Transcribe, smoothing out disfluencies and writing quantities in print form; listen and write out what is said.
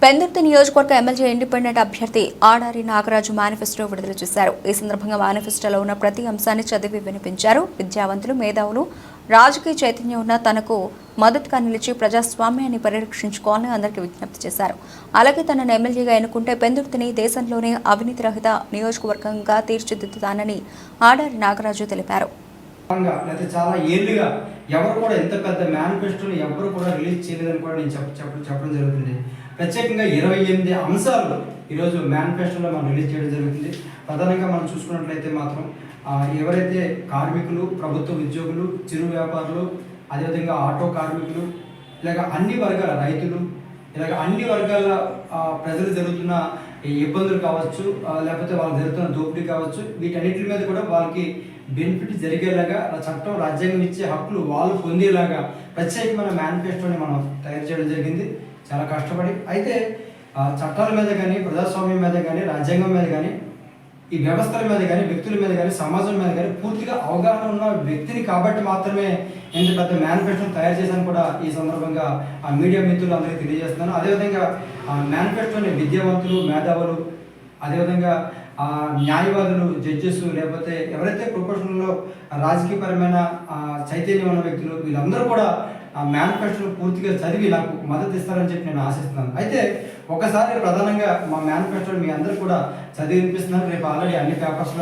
పెందుర్తి నియోజకవర్గ MLA independent అభ్యర్థి Adari Nagaraju manifesto విడుదల చేశారు. ఈ సందర్భంగా మేనిఫెస్టోలో ఉన్న ప్రతి అంశాన్ని చదివి వినిపించారు. విద్యావంతులు, మేధావులు, రాజకీయ చైతన్యం ఉన్న తనకు మద్దతుగా నిలిచి ప్రజాస్వామ్యాన్ని పరిరక్షించుకోవాలని అందరికీ విజ్ఞప్తి చేశారు. అలాగే తనను ఎమ్మెల్యేగా ఎన్నుకుంటే పెందుర్తిని దేశంలోనే అవినీతి రహిత నియోజకవర్గంగా తీర్చిదిద్దుతానని ఆడారి నాగరాజు తెలిపారు. చాలా ఏళ్ళుగా ఎవరు కూడా ఎంత పెద్ద మేనిఫెస్టోని ఎవరు కూడా రిలీజ్ చేయలేదని కూడా నేను చెప్పడం జరుగుతుంది. ప్రత్యేకంగా 28 అంశాలు ఈరోజు మేనిఫెస్టోలో మనం రిలీజ్ చేయడం జరుగుతుంది. ప్రధానంగా మనం చూసుకున్నట్లయితే మాత్రం ఎవరైతే కార్మికులు, ప్రభుత్వ ఉద్యోగులు, చిరు వ్యాపారులు, అదేవిధంగా ఆటో కార్మికులు, ఇలాగ అన్ని వర్గాల రైతులు, ఇలాగ అన్ని వర్గాల ప్రజలు జరుగుతున్న ఇబ్బందులు కావచ్చు, లేకపోతే వాళ్ళకి జరుగుతున్న దోపిడీ కావచ్చు, వీటన్నిటి మీద కూడా వాళ్ళకి బెనిఫిట్ జరిగేలాగా చట్టం, రాజ్యాంగం ఇచ్చే హక్కులు వాళ్ళు పొందేలాగా ప్రత్యేకమైన మేనిఫెస్టోని మనం తయారు చేయడం జరిగింది. చాలా కష్టపడి అయితే చట్టాల మీద కానీ, ప్రజాస్వామ్యం మీద కానీ, రాజ్యాంగం మీద కానీ, ఈ వ్యవస్థల మీద కానీ, వ్యక్తుల మీద కానీ, సమాజం మీద కానీ పూర్తిగా అవగాహన ఉన్న వ్యక్తిని కాబట్టి మాత్రమే ఇంత పెద్ద మేనిఫెస్టోని తయారు చేశాను కూడా ఈ సందర్భంగా మీడియా మిత్రులు అందరికీ తెలియజేస్తున్నాను. అదేవిధంగా మేనిఫెస్టోని విద్యావంతులు, మేధావులు, అదేవిధంగా న్యాయవాదులు, జడ్జెస్, లేకపోతే ఎవరైతే ప్రొఫెషన్లో రాజకీయపరమైన చైతన్యం ఉన్న వ్యక్తులు, వీళ్ళందరూ కూడా ఆ మేనిఫెస్టోను పూర్తిగా చదివి నాకు మద్దతు ఇస్తారని చెప్పి నేను ఆశిస్తున్నాను. అయితే ఒకసారి ప్రధానంగా మా మేనిఫెస్టోని మీ అందరూ కూడా చదివి వినిపిస్తున్నాను. రేపు ఆల్రెడీ అన్ని పేపర్స్లో